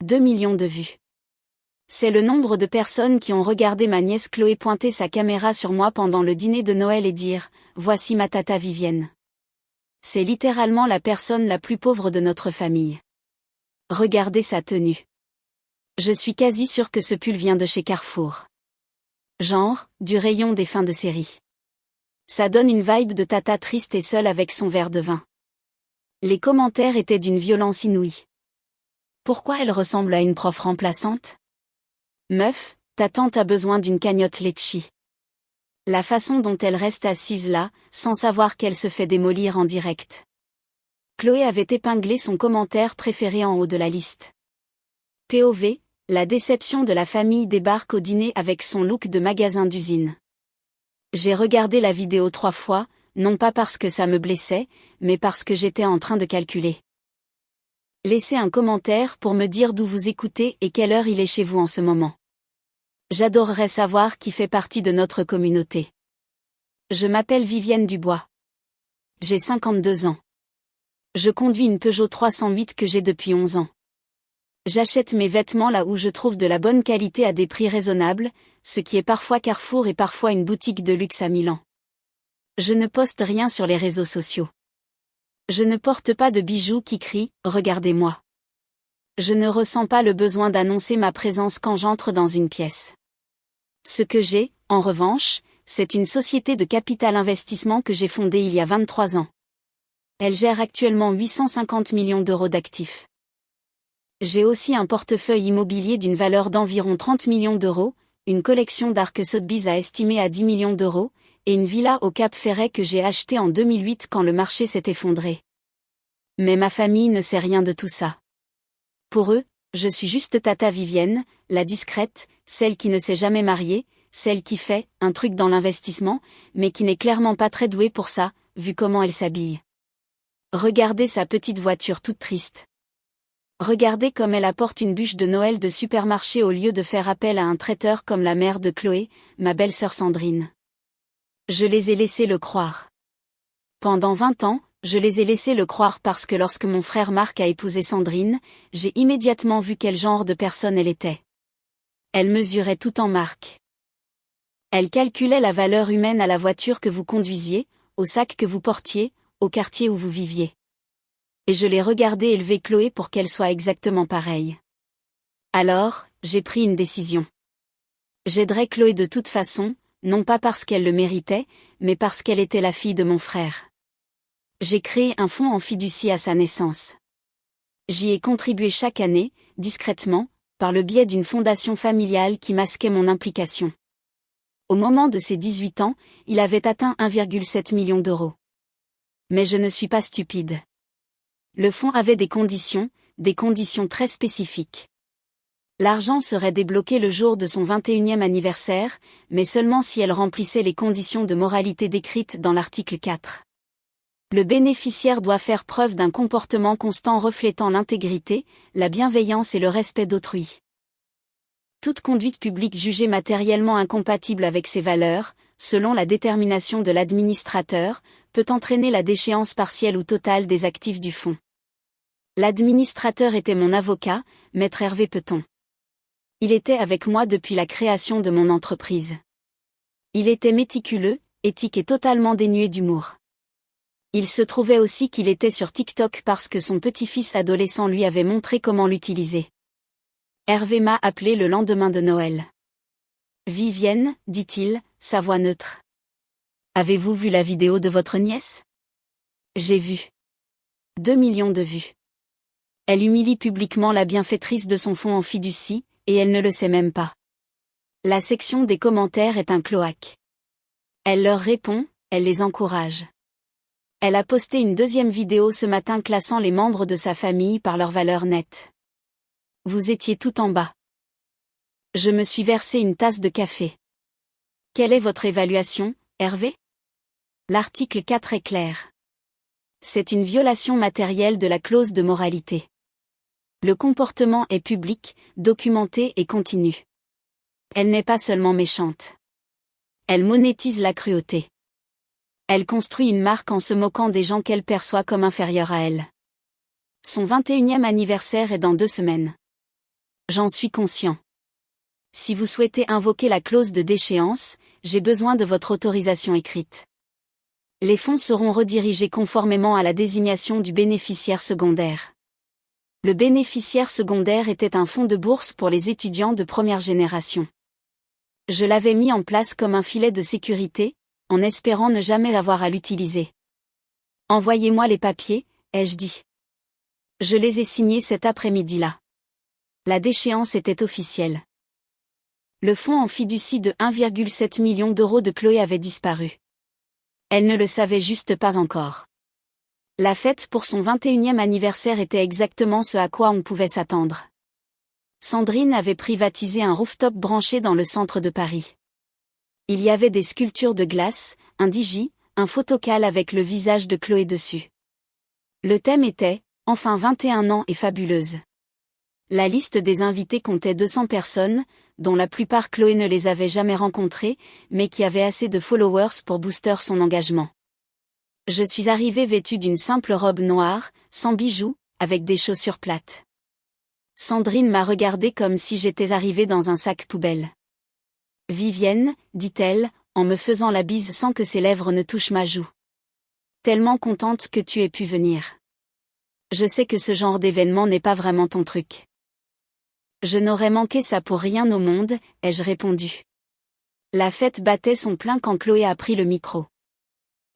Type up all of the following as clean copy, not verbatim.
2 millions de vues. C'est le nombre de personnes qui ont regardé ma nièce Chloé pointer sa caméra sur moi pendant le dîner de Noël et dire « Voici ma tata Vivienne ». C'est littéralement la personne la plus pauvre de notre famille. Regardez sa tenue. Je suis quasi sûre que ce pull vient de chez Carrefour. Genre, du rayon des fins de série. Ça donne une vibe de tata triste et seule avec son verre de vin. Les commentaires étaient d'une violence inouïe. Pourquoi elle ressemble à une prof remplaçante ? Meuf, ta tante a besoin d'une cagnotte litchi. La façon dont elle reste assise là, sans savoir qu'elle se fait démolir en direct. Chloé avait épinglé son commentaire préféré en haut de la liste. POV, la déception de la famille débarque au dîner avec son look de magasin d'usine. J'ai regardé la vidéo 3 fois, non pas parce que ça me blessait, mais parce que j'étais en train de calculer. Laissez un commentaire pour me dire d'où vous écoutez et quelle heure il est chez vous en ce moment. J'adorerais savoir qui fait partie de notre communauté. Je m'appelle Vivienne Dubois. J'ai 52 ans. Je conduis une Peugeot 308 que j'ai depuis 11 ans. J'achète mes vêtements là où je trouve de la bonne qualité à des prix raisonnables, ce qui est parfois Carrefour et parfois une boutique de luxe à Milan. Je ne poste rien sur les réseaux sociaux. Je ne porte pas de bijoux qui crient « Regardez-moi ». Je ne ressens pas le besoin d'annoncer ma présence quand j'entre dans une pièce. Ce que j'ai, en revanche, c'est une société de capital investissement que j'ai fondée il y a 23 ans. Elle gère actuellement 850 millions d'euros d'actifs. J'ai aussi un portefeuille immobilier d'une valeur d'environ 30 millions d'euros, une collection d'Arc Sotheby's à estimer à 10 millions d'euros, et une villa au Cap Ferret que j'ai achetée en 2008 quand le marché s'est effondré. Mais ma famille ne sait rien de tout ça. Pour eux, je suis juste tata Vivienne, la discrète, celle qui ne s'est jamais mariée, celle qui fait un truc dans l'investissement, mais qui n'est clairement pas très douée pour ça, vu comment elle s'habille. Regardez sa petite voiture toute triste. Regardez comme elle apporte une bûche de Noël de supermarché au lieu de faire appel à un traiteur comme la mère de Chloé, ma belle-sœur Sandrine. Je les ai laissés le croire. Pendant 20 ans, je les ai laissés le croire parce que lorsque mon frère Marc a épousé Sandrine, j'ai immédiatement vu quel genre de personne elle était. Elle mesurait tout en marque. Elle calculait la valeur humaine à la voiture que vous conduisiez, au sac que vous portiez, au quartier où vous viviez. Et je l'ai regardé élever Chloé pour qu'elle soit exactement pareille. Alors, j'ai pris une décision. J'aiderais Chloé de toute façon, non pas parce qu'elle le méritait, mais parce qu'elle était la fille de mon frère. J'ai créé un fonds en fiducie à sa naissance. J'y ai contribué chaque année, discrètement, par le biais d'une fondation familiale qui masquait mon implication. Au moment de ses 18 ans, il avait atteint 1,7 million d'euros. Mais je ne suis pas stupide. Le fonds avait des conditions très spécifiques. L'argent serait débloqué le jour de son 21e anniversaire, mais seulement si elle remplissait les conditions de moralité décrites dans l'article 4. Le bénéficiaire doit faire preuve d'un comportement constant reflétant l'intégrité, la bienveillance et le respect d'autrui. Toute conduite publique jugée matériellement incompatible avec ces valeurs, selon la détermination de l'administrateur, peut entraîner la déchéance partielle ou totale des actifs du fonds. L'administrateur était mon avocat, maître Hervé Peton. Il était avec moi depuis la création de mon entreprise. Il était méticuleux, éthique et totalement dénué d'humour. Il se trouvait aussi qu'il était sur TikTok parce que son petit-fils adolescent lui avait montré comment l'utiliser. Hervé m'a appelé le lendemain de Noël. « Vivienne, dit-il, sa voix neutre. Avez-vous vu la vidéo de votre nièce ? » J'ai vu. 2 millions de vues. Elle humilie publiquement la bienfaitrice de son fonds en fiducie, et elle ne le sait même pas. La section des commentaires est un cloaque. Elle leur répond, elle les encourage. Elle a posté une deuxième vidéo ce matin classant les membres de sa famille par leur valeur nette. Vous étiez tout en bas. Je me suis versé une tasse de café. Quelle est votre évaluation, Hervé ? L'article 4 est clair. C'est une violation matérielle de la clause de moralité. Le comportement est public, documenté et continu. Elle n'est pas seulement méchante. Elle monétise la cruauté. Elle construit une marque en se moquant des gens qu'elle perçoit comme inférieurs à elle. Son 21e anniversaire est dans 2 semaines. J'en suis conscient. Si vous souhaitez invoquer la clause de déchéance, j'ai besoin de votre autorisation écrite. Les fonds seront redirigés conformément à la désignation du bénéficiaire secondaire. Le bénéficiaire secondaire était un fonds de bourse pour les étudiants de première génération. Je l'avais mis en place comme un filet de sécurité, en espérant ne jamais avoir à l'utiliser. Envoyez-moi les papiers, ai-je dit. Je les ai signés cet après-midi-là. La déchéance était officielle. Le fonds en fiducie de 1,7 million d'euros de Chloé avait disparu. Elle ne le savait juste pas encore. La fête pour son 21e anniversaire était exactement ce à quoi on pouvait s'attendre. Sandrine avait privatisé un rooftop branché dans le centre de Paris. Il y avait des sculptures de glace, un digi, un photocall avec le visage de Chloé dessus. Le thème était « Enfin 21 ans et fabuleuse ». La liste des invités comptait 200 personnes, dont la plupart Chloé ne les avait jamais rencontrées, mais qui avaient assez de followers pour booster son engagement. Je suis arrivée vêtue d'une simple robe noire, sans bijoux, avec des chaussures plates. Sandrine m'a regardée comme si j'étais arrivée dans un sac poubelle. « Vivienne, dit-elle, en me faisant la bise sans que ses lèvres ne touchent ma joue. Tellement contente que tu aies pu venir. Je sais que ce genre d'événement n'est pas vraiment ton truc. » Je n'aurais manqué ça pour rien au monde, ai-je répondu. La fête battait son plein quand Chloé a pris le micro.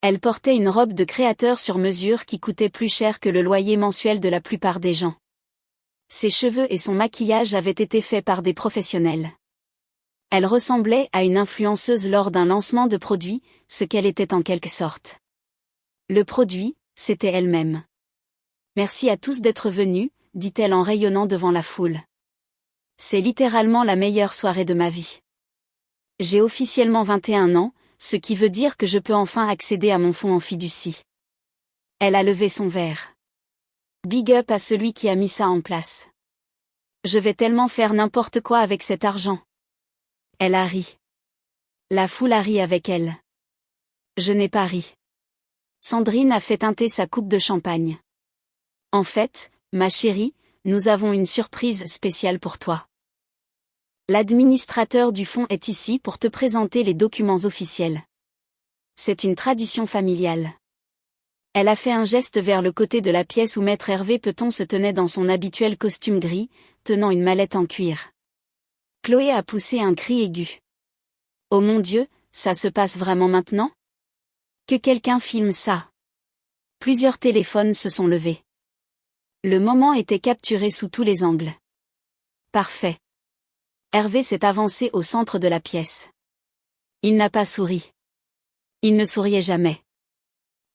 Elle portait une robe de créateur sur mesure qui coûtait plus cher que le loyer mensuel de la plupart des gens. Ses cheveux et son maquillage avaient été faits par des professionnels. Elle ressemblait à une influenceuse lors d'un lancement de produit, ce qu'elle était en quelque sorte. Le produit, c'était elle-même. « Merci à tous d'être venus », dit-elle en rayonnant devant la foule. C'est littéralement la meilleure soirée de ma vie. J'ai officiellement 21 ans, ce qui veut dire que je peux enfin accéder à mon fonds en fiducie. Elle a levé son verre. Big up à celui qui a mis ça en place. Je vais tellement faire n'importe quoi avec cet argent. Elle a ri. La foule a ri avec elle. Je n'ai pas ri. Sandrine a fait teinter sa coupe de champagne. En fait, ma chérie, nous avons une surprise spéciale pour toi. L'administrateur du fonds est ici pour te présenter les documents officiels. C'est une tradition familiale. Elle a fait un geste vers le côté de la pièce où Maître Hervé Peton se tenait dans son habituel costume gris, tenant une mallette en cuir. Chloé a poussé un cri aigu. Oh mon Dieu, ça se passe vraiment maintenant ? Que quelqu'un filme ça. Plusieurs téléphones se sont levés. Le moment était capturé sous tous les angles. Parfait. Hervé s'est avancé au centre de la pièce. Il n'a pas souri. Il ne souriait jamais.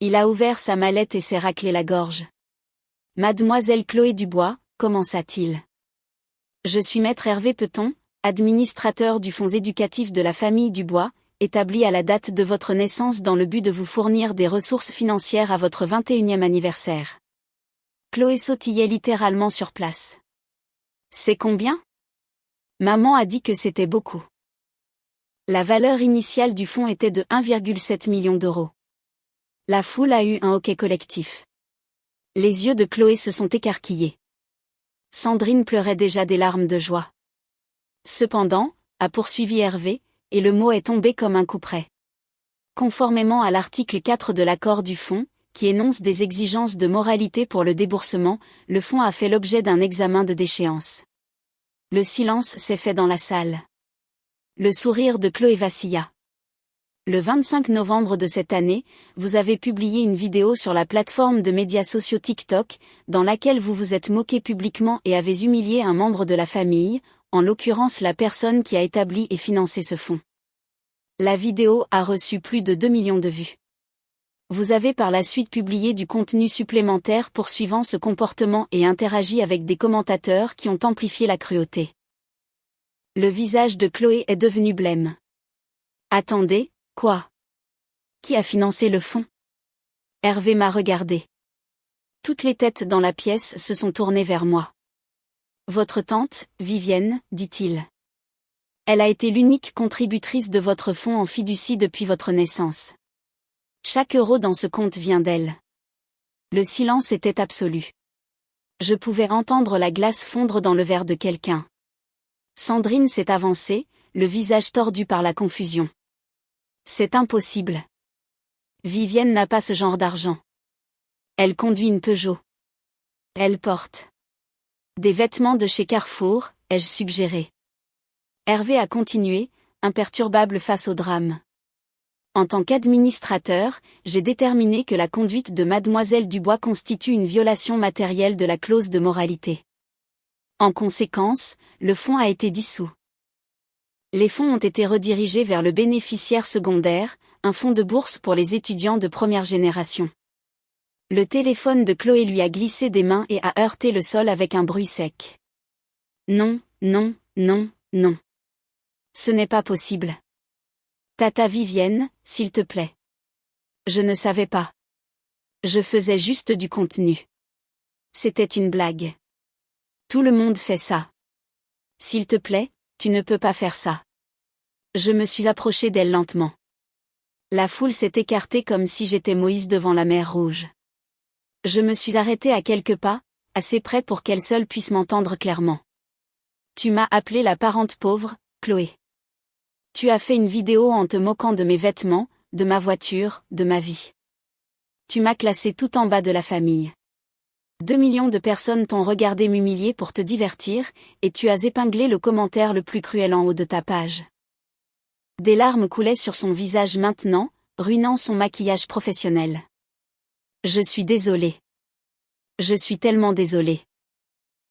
Il a ouvert sa mallette et s'est raclé la gorge. Mademoiselle Chloé Dubois, commença-t-il. Je suis Maître Hervé Peton, administrateur du fonds éducatif de la famille Dubois, établi à la date de votre naissance dans le but de vous fournir des ressources financières à votre 21e anniversaire. Chloé sautillait littéralement sur place. C'est combien ? Maman a dit que c'était beaucoup. La valeur initiale du fonds était de 1,7 million d'euros. La foule a eu un hoquet collectif. Les yeux de Chloé se sont écarquillés. Sandrine pleurait déjà des larmes de joie. Cependant, a poursuivi Hervé, et le mot est tombé comme un coup près. Conformément à l'article 4 de l'accord du fonds, qui énonce des exigences de moralité pour le déboursement, le fonds a fait l'objet d'un examen de déchéance. Le silence s'est fait dans la salle. Le sourire de Chloé vacilla. Le 25 novembre de cette année, vous avez publié une vidéo sur la plateforme de médias sociaux TikTok, dans laquelle vous vous êtes moqué publiquement et avez humilié un membre de la famille, en l'occurrence la personne qui a établi et financé ce fonds. La vidéo a reçu plus de 2 millions de vues. Vous avez par la suite publié du contenu supplémentaire poursuivant ce comportement et interagi avec des commentateurs qui ont amplifié la cruauté. Le visage de Chloé est devenu blême. Attendez, quoi ? Qui a financé le fonds ? Hervé m'a regardé. Toutes les têtes dans la pièce se sont tournées vers moi. Votre tante, Vivienne, dit-il. Elle a été l'unique contributrice de votre fonds en fiducie depuis votre naissance. Chaque euro dans ce compte vient d'elle. Le silence était absolu. Je pouvais entendre la glace fondre dans le verre de quelqu'un. Sandrine s'est avancée, le visage tordu par la confusion. C'est impossible. Vivienne n'a pas ce genre d'argent. Elle conduit une Peugeot. Elle porte des vêtements de chez Carrefour, ai-je suggéré. Hervé a continué, imperturbable face au drame. En tant qu'administrateur, j'ai déterminé que la conduite de mademoiselle Dubois constitue une violation matérielle de la clause de moralité. En conséquence, le fonds a été dissous. Les fonds ont été redirigés vers le bénéficiaire secondaire, un fonds de bourse pour les étudiants de première génération. Le téléphone de Chloé lui a glissé des mains et a heurté le sol avec un bruit sec. Non, non, non, non. Ce n'est pas possible. Tata Vivienne, s'il te plaît. Je ne savais pas. Je faisais juste du contenu. C'était une blague. Tout le monde fait ça. S'il te plaît, tu ne peux pas faire ça. Je me suis approchée d'elle lentement. La foule s'est écartée comme si j'étais Moïse devant la mer Rouge. Je me suis arrêtée à quelques pas, assez près pour qu'elle seule puisse m'entendre clairement. Tu m'as appelée la parente pauvre, Chloé. Tu as fait une vidéo en te moquant de mes vêtements, de ma voiture, de ma vie. Tu m'as classée tout en bas de la famille. 2 millions de personnes t'ont regardé m'humilier pour te divertir, et tu as épinglé le commentaire le plus cruel en haut de ta page. Des larmes coulaient sur son visage maintenant, ruinant son maquillage professionnel. Je suis désolée. Je suis tellement désolée.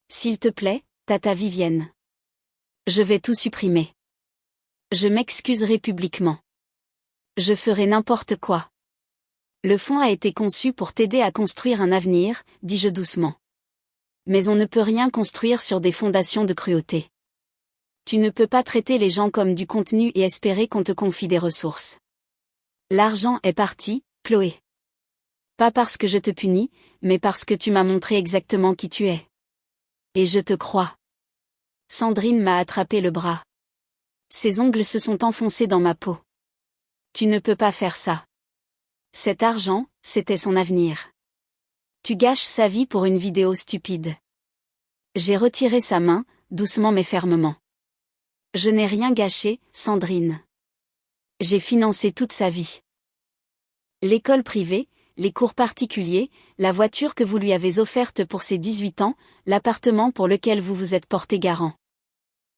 S'il te plaît, tata Vivienne. Je vais tout supprimer. Je m'excuserai publiquement. Je ferai n'importe quoi. Le fonds a été conçu pour t'aider à construire un avenir, dis-je doucement. Mais on ne peut rien construire sur des fondations de cruauté. Tu ne peux pas traiter les gens comme du contenu et espérer qu'on te confie des ressources. L'argent est parti, Chloé. Pas parce que je te punis, mais parce que tu m'as montré exactement qui tu es. Et je te crois. Sandrine m'a attrapé le bras. Ses ongles se sont enfoncés dans ma peau. Tu ne peux pas faire ça. Cet argent, c'était son avenir. Tu gâches sa vie pour une vidéo stupide. J'ai retiré sa main, doucement mais fermement. Je n'ai rien gâché, Sandrine. J'ai financé toute sa vie. L'école privée, les cours particuliers, la voiture que vous lui avez offerte pour ses 18 ans, l'appartement pour lequel vous vous êtes porté garant.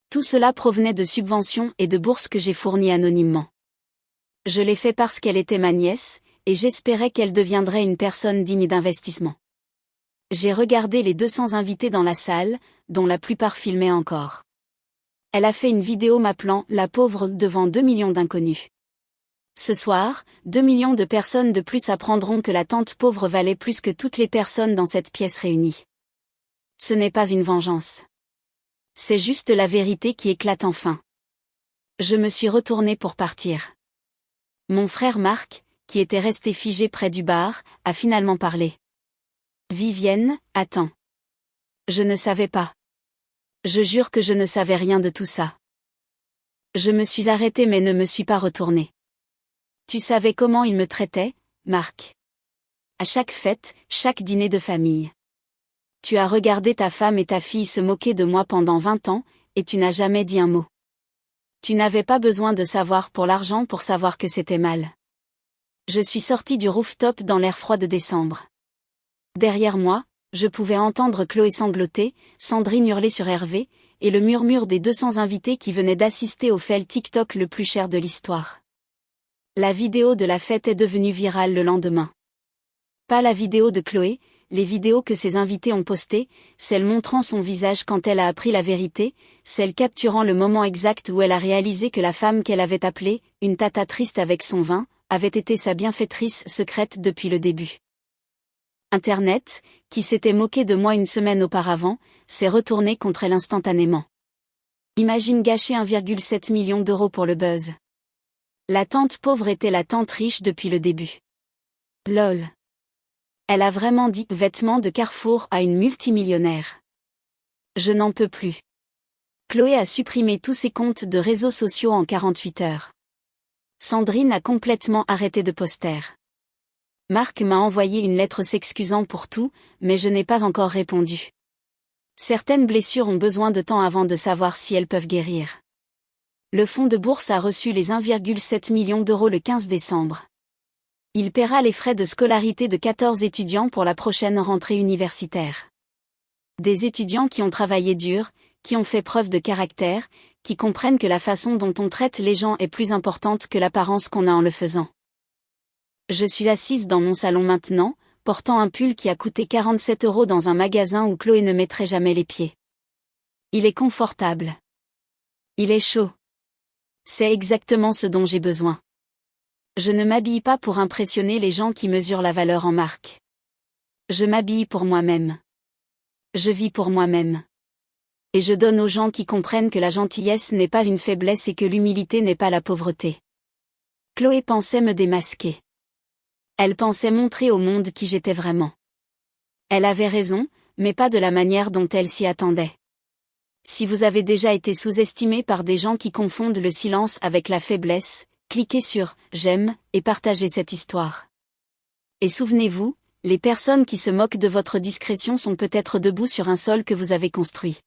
Tout cela provenait de subventions et de bourses que j'ai fournies anonymement. Je l'ai fait parce qu'elle était ma nièce, et j'espérais qu'elle deviendrait une personne digne d'investissement. J'ai regardé les 200 invités dans la salle, dont la plupart filmaient encore. Elle a fait une vidéo m'appelant « la pauvre » devant 2 millions d'inconnus. Ce soir, 2 millions de personnes de plus apprendront que la tante pauvre valait plus que toutes les personnes dans cette pièce réunies. Ce n'est pas une vengeance. C'est juste la vérité qui éclate enfin. Je me suis retournée pour partir. Mon frère Marc, qui était resté figé près du bar, a finalement parlé. Vivienne, attends. Je ne savais pas. Je jure que je ne savais rien de tout ça. Je me suis arrêtée mais ne me suis pas retournée. Tu savais comment il me traitait, Marc. À chaque fête, chaque dîner de famille. Tu as regardé ta femme et ta fille se moquer de moi pendant 20 ans, et tu n'as jamais dit un mot. Tu n'avais pas besoin de savoir pour l'argent pour savoir que c'était mal. Je suis sortie du rooftop dans l'air froid de décembre. Derrière moi, je pouvais entendre Chloé sangloter, Sandrine hurler sur Hervé, et le murmure des 200 invités qui venaient d'assister au fail TikTok le plus cher de l'histoire. La vidéo de la fête est devenue virale le lendemain. Pas la vidéo de Chloé, les vidéos que ses invités ont postées, celle montrant son visage quand elle a appris la vérité, celle capturant le moment exact où elle a réalisé que la femme qu'elle avait appelée, une tata triste avec son vin, avait été sa bienfaitrice secrète depuis le début. Internet, qui s'était moqué de moi une semaine auparavant, s'est retourné contre elle instantanément. Imagine gâcher 1,7 million d'euros pour le buzz. La tante pauvre était la tante riche depuis le début. Lol. Elle a vraiment dit « vêtements de Carrefour » à une multimillionnaire. Je n'en peux plus. Chloé a supprimé tous ses comptes de réseaux sociaux en 48 heures. Sandrine a complètement arrêté de poster. Marc m'a envoyé une lettre s'excusant pour tout, mais je n'ai pas encore répondu. Certaines blessures ont besoin de temps avant de savoir si elles peuvent guérir. Le fonds de bourse a reçu les 1,7 million d'euros le 15 décembre. Il paiera les frais de scolarité de 14 étudiants pour la prochaine rentrée universitaire. Des étudiants qui ont travaillé dur, qui ont fait preuve de caractère, qui comprennent que la façon dont on traite les gens est plus importante que l'apparence qu'on a en le faisant. Je suis assise dans mon salon maintenant, portant un pull qui a coûté 47 € dans un magasin où Chloé ne mettrait jamais les pieds. Il est confortable. Il est chaud. C'est exactement ce dont j'ai besoin. Je ne m'habille pas pour impressionner les gens qui mesurent la valeur en marque. Je m'habille pour moi-même. Je vis pour moi-même. Et je donne aux gens qui comprennent que la gentillesse n'est pas une faiblesse et que l'humilité n'est pas la pauvreté. Chloé pensait me démasquer. Elle pensait montrer au monde qui j'étais vraiment. Elle avait raison, mais pas de la manière dont elle s'y attendait. Si vous avez déjà été sous-estimé par des gens qui confondent le silence avec la faiblesse, cliquez sur « J'aime » et partagez cette histoire. Et souvenez-vous, les personnes qui se moquent de votre discrétion sont peut-être debout sur un sol que vous avez construit.